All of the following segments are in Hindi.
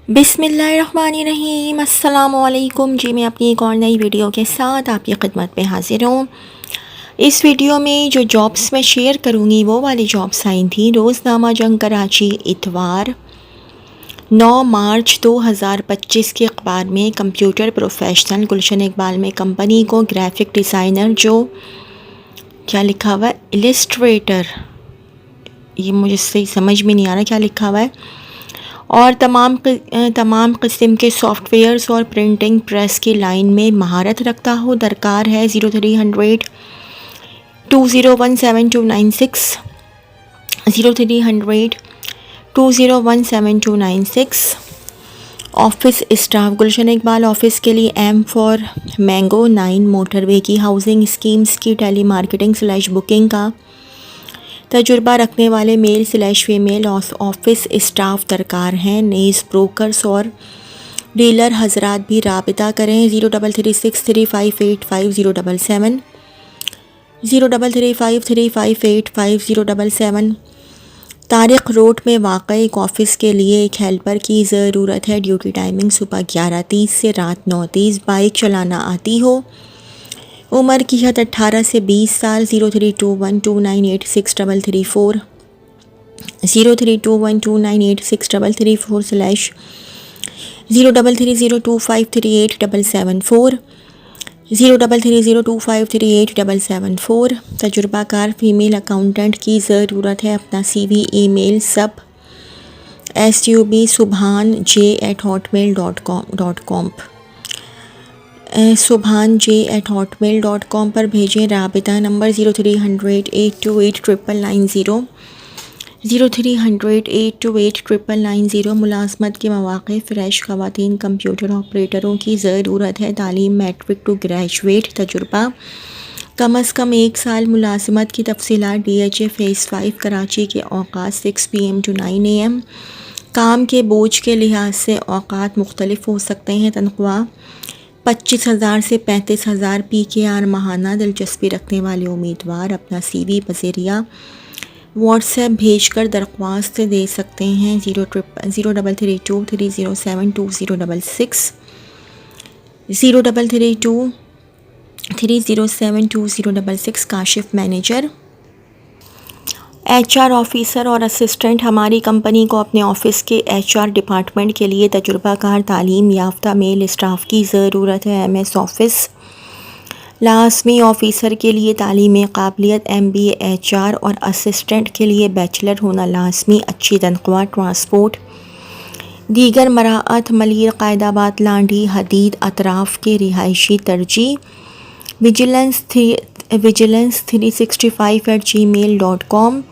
बिस्मिल्लाहिर्रहमानिर्रहीम। अस्सलामुअलैकुम जी। मैं अपनी एक और नई वीडियो के साथ आपकी खिदमत में हाजिर हूँ। इस वीडियो में जो जॉब्स मैं शेयर करूँगी वो वाली जॉब्स आई थी। रोज़नामा जंग कराची इतवार 9 मार्च 2025 के अखबार में कंप्यूटर प्रोफेशनल गुलशन इकबाल में कंपनी को ग्राफिक डिज़ाइनर जो क्या लिखा हुआ है इलस्ट्रेटर, ये मुझे सही समझ में नहीं आ रहा क्या लिखा हुआ है, और तमाम किस्म के सॉफ्टवेयर्स और प्रिंटिंग प्रेस की लाइन में महारत रखता हो दरकार है। 0300 2017296 0300 2017296। ऑफिस स्टाफ गुलशन इकबाल ऑफिस के लिए एम फॉर मैंगो 9 मोटरवे की हाउसिंग स्कीम्स की टेली मार्केटिंग / बुकिंग का तजुर्बा रखने वाले मेल / फीमेल ऑफिस स्टाफ दरकार हैं। नेज़ ब्रोकर्स और डीलर हजरात भी राबिता करें। 033635855077 0335358077। तारिक रोड में वाक़ एक ऑफ़िस के लिए एक हेल्पर की ज़रूरत है। ड्यूटी टाइमिंग सुबह 11:30 से रात 9:30। बाइक चलाना आती हो। उम्र की हद 18 से 20 साल। 0321298634 0321298634 0330253877 0330253877। तजुर्बाकार फ़ीमेल अकाउंटेंट की ज़रूरत है। अपना CV ईमेल subhan@hotmail.com subhan@hotmail.com पर भेजें। राबिता नंबर 0300828990 0300828990। मुलाजमत के मौक़े फ़्रेश ख़वातीन कंप्यूटर ऑपरेटरों की ज़रूरत है। तालीम मैट्रिक टू ग्रेजुएट। तजुर्बा कम अज़ कम 1 साल। मुलाजमत की तफसीलात DHA फ़ेज़ 5 कराची के औक़ात 6 PM to 9 AM। काम के बोझ के लिहाज से औक़ात मुख्तलिफ हो सकते हैं। तनख्वाह 25,000 से 35,000 PKR माहाना। दिलचस्पी रखने वाले उम्मीदवार अपना CV बज़रिया व्हाट्सएप भेजकर दरख्वास्त दे सकते हैं। 0332307206 0332307206। काशिफ मैनेजर HR ऑफ़िसर और असिस्टेंट हमारी कंपनी को अपने ऑफ़िस के HR डिपार्टमेंट के लिए तजुर्बाकार तालीम याफ्ता मेल स्टाफ की ज़रूरत है। MS ऑफ़िस लाज़मी ऑफ़िसर के लिए तालीम काबिलियत MBA HR और असिस्टेंट के लिए बैचलर होना लाज़मी। अच्छी तनख्वाह। ट्रांसपोर्ट दीगर मराअत मलीर कायदाबाद लांडी हदीद अतराफ़ के रिहायशी तरजीह। vigilance365@gmail.com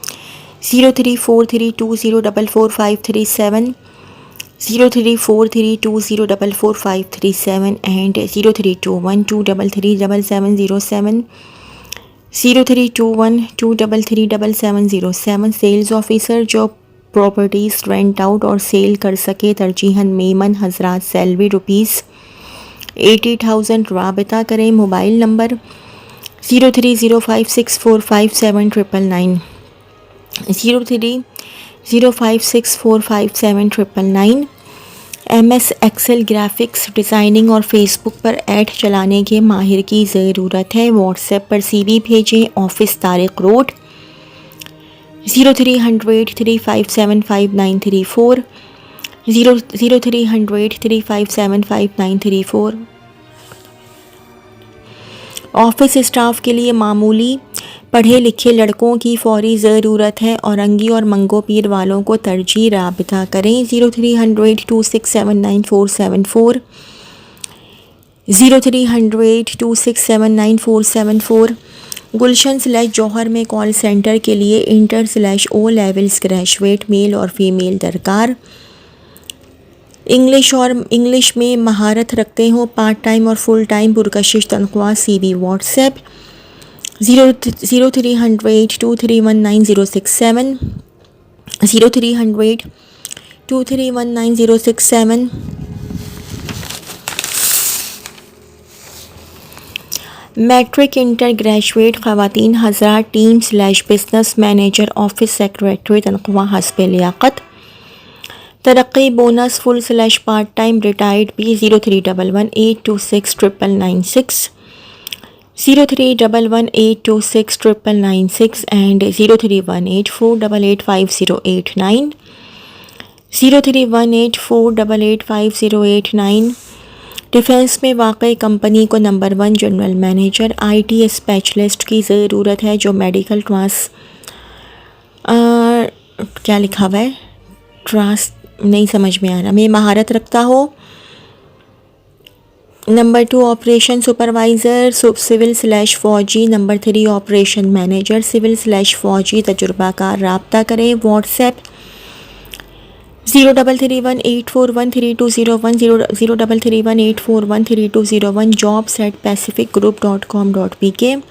034320444537 034320444537 and 0321233707 0321233707। सेल्स ऑफिसर जो प्रॉपर्टीज़ रेंट आउट और सेल कर सके। तरजीहन मेमन हजरात। सैलरी ₹80,000। राबिता करें। Mobile number 0305645799 0305645799। MS Excel graphics designing और फेसबुक पर ऐड चलाने के माहिर की ज़रूरत है। व्हाट्सएप पर CV भेजें। Office Tariq road 0300357594 0300357594। Office staff के लिए मामूली पढ़े लिखे लड़कों की फ़ौरी ज़रूरत है। औरंगी और मंगो पीर वालों को तरजीह। राबिता करें। 030026797474 030026797474। गुलशन / जौहर में कॉल सेंटर के लिए इंटर/O लेवल्स ग्रेजुएट मेल और फीमेल दरकार। इंग्लिश में महारत रखते हो। पार्ट टाइम और फुल टाइम पुरकशिश तनख्वाह। CV WhatsApp 0300231967 0300231967। Matric inter graduate ख़वातीन हज़रात टीम/बिज़नेस मैनेजर ऑफिस सेक्रेटरी। तनख्वाह हस्ब लियाकत। तरक्की bonus full slash part time retired P 0311826996 0311826996 and 0318488508 0318488508 defence में वाकई कंपनी को number 1 general manager IT specialist की ज़रूरत है जो मेडिकल क्या लिखा हुआ है नहीं समझ में आ रहा में महारत रखता हो। Number 2 operation supervisor civil slash फ़ौजी। Number 3 operation manager civil slash फ़ौजी तजुर्बाकार। राब्ता करें WhatsApp 033184132010 0331841320 jobs@pacificgroup.com.pk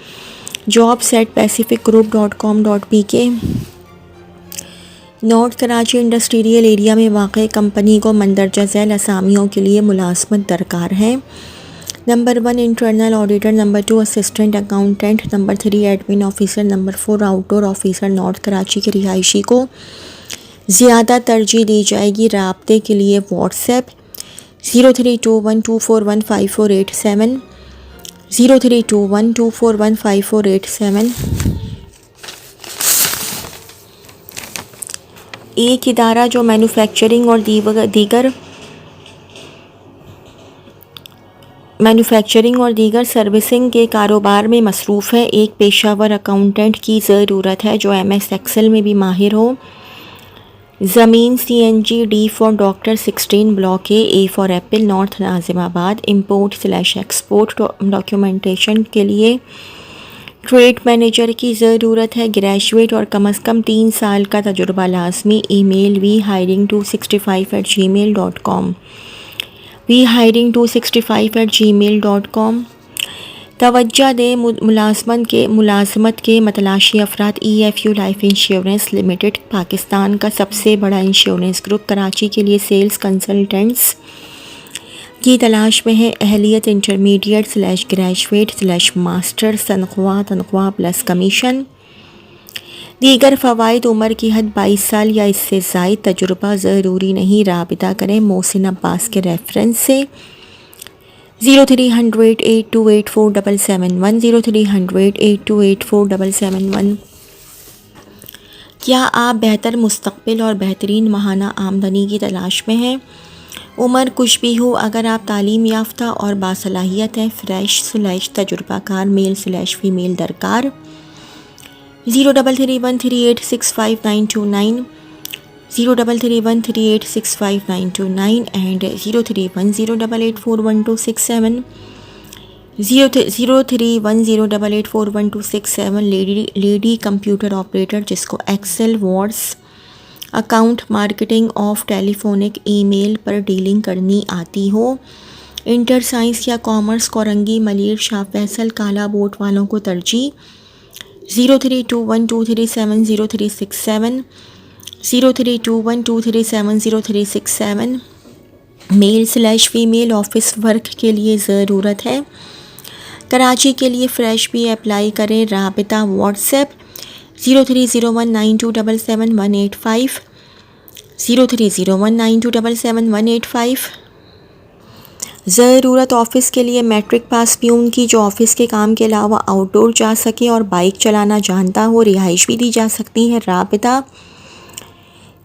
jobs@pacificgroup.com.pk। North Karachi industrial area में वाक़ई कंपनी को मंदरजा झैल असामियों के लिए मुलाजमत दरकार है। Number 1 internal auditor. Number 2 assistant accountant. Number 3 admin officer. Number 4 outdoor officer. North Karachi के रिहायशी को ज़्यादा तरजीह दी जाएगी। राब्ते के लिए व्हाट्सएप 0321241548 0321241548। एक इदारा जो मैन्युफैक्चरिंग और दीगर सर्विसिंग के कारोबार में मसरूफ़ है। एक पेशावर अकाउंटेंट की ज़रूरत है जो MS एक्सेल में भी माहिर हो। ज़मीन CNG D for doctor 16 block A for Apple north Nazimabad. Import slash export documentation के लिए ट्रेड मैनेजर की ज़रूरत है। ग्रेजुएट और कम अज़ कम 3 साल का तजुर्बा लाजमी। Email vhiring265@gmail.com vhiring265@gmail.com। तवज्जो दे मुलाजमत के मतलाशी अफराद EFU life insurance limited Pakistan का सबसे बड़ा इंश्योरेंस ग्रुप कराची के लिए सेल्स कंसल्टेंट्स की तलाश में है। अहलियत इंटरमीडिएट / ग्रेजुएट / मास्टर। तनख्वाह प्लस कमीशन। दीगर फ़वाइद उम्र की हद 22 साल या इससे ज़ायद। तजुर्बा ज़रूरी नहीं। राबिता करें मोहसिन अब्बास के रेफरेंस से 0300828477 0300828477। क्या आप बेहतर मुस्तक़बिल और बेहतरीन माहाना आमदनी की तलाश में हैं? उम्र कुछ भी हो, अगर आप तालीम याफ्ता और बासलाहियत हैं। फ्रेश / तजुर्बाकार मेल / फीमेल दरकार। 0331386529 0331386529 एंड 0310884127 0310884127। लेडी कंप्यूटर ऑपरेटर जिसको Excel, words, account, marketing of telephonic, email पर डीलिंग करनी आती हो। इंटर साइंस या कॉमर्स, कोरंगी, मलिर, शाह फैसल, काला बोट वालों को तरजीह। 0321237037 0321237037। मेल / फीमेल ऑफिस वर्क के लिए ज़रूरत है। कराची के लिए फ़्रेश भी अप्लाई करें। राबिता व्हाट्सएप 030192777185 030192777185। ज़रूरत ऑफ़िस के लिए मैट्रिक पास प्यून की जो ऑफ़िस के काम के अलावा आउटडोर जा सके और बाइक चलाना जानता हो। रिहाइश भी दी जा सकती है। राबिता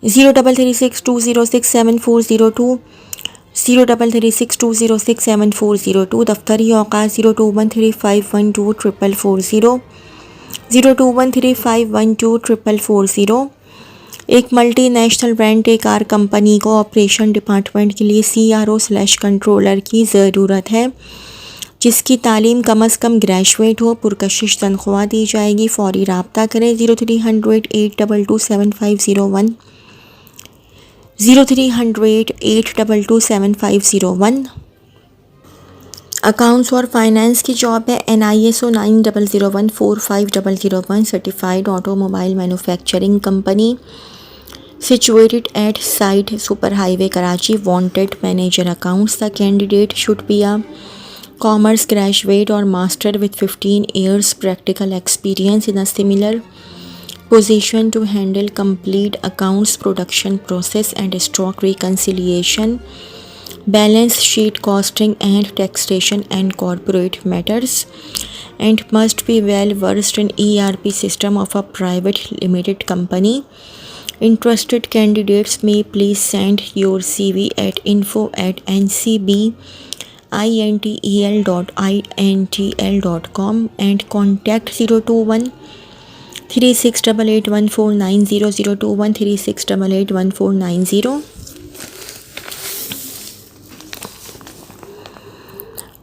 0336206740 0336206740। दफ्तरी औकात 0213512440 0213512440। एक multinational rent a car company को ऑपरेशन डिपार्टमेंट के लिए CRO / कंट्रोलर की ज़रूरत है जिसकी तालीम कम अज़ कम ग्रेजुएट हो। पुरकशिश तनख्वाह दी जाएगी। फौरी राब्ता करें 0300822750 0300822750। अकाउंट्स और फाइनेंस की जॉब है। NISO 9001450001 certified automobile manufacturing company situated at site super highway Karachi. Wanted manager accounts. The candidate should be a commerce graduate or master with 15 years practical experience in a similar position to handle complete accounts production process and stock reconciliation, balance sheet costing and taxation and corporate matters, and must be well versed in ERP system of a private limited company. Interested candidates may please send your CV at info@intl.intl.com and contact 021 36881490 021 36881490.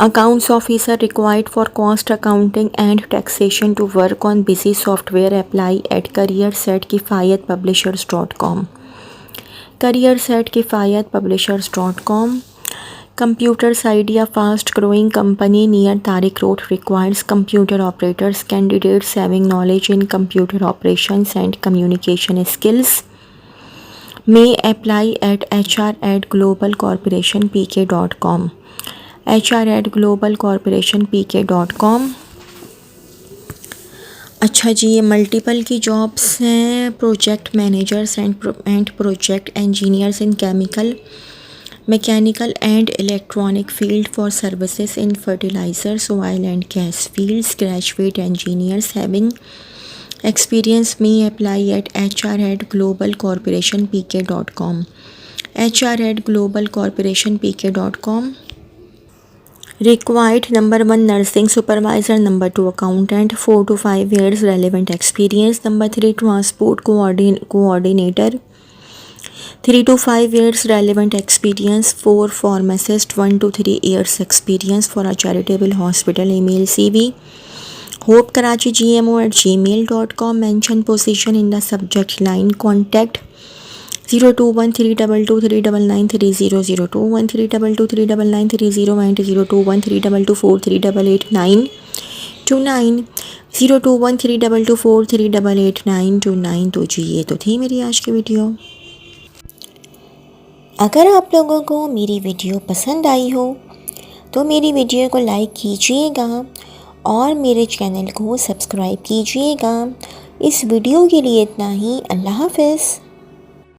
Accounts officer required for cost accounting and taxation to work on busy software. Apply at careers@kifayatpublishers.com. careers@kifayatpublishers.com. Computers Idea fast growing company near Tariq Road requires computer operators. Candidates having knowledge in computer operations and communication skills may apply at hr@globalcorporationpk.com. hr@globalcorporationpk.com. अच्छा जी, ये मल्टीपल की जॉब्स हैं, project managers and project engineers in chemical, mechanical and electronic field for services in fertilisers, oil and gas fields. Graduate engineers having experience may apply at hr@globalcorporationpk.com. hr@globalcorporationpk.com. Required number 1 nursing supervisor, number 2 accountant, 4 to 5 years relevant experience, number 3 transport coordinator, 3 to 5 years relevant experience, 4 pharmacist, 1 to 3 years experience for a charitable hospital. Email CV hopekarachi@gmail.com. Mention position in the subject line. Contact 02132239930 02132239930 and 0213224388929 0213224388929. तो जी, ये तो थी मेरी आज की वीडियो. अगर आप लोगों को मेरी वीडियो पसंद आई हो तो मेरी वीडियो को लाइक कीजिएगा और मेरे चैनल को सब्सक्राइब कीजिएगा. इस वीडियो के लिए इतना ही. अल्लाह हाफ़िज़.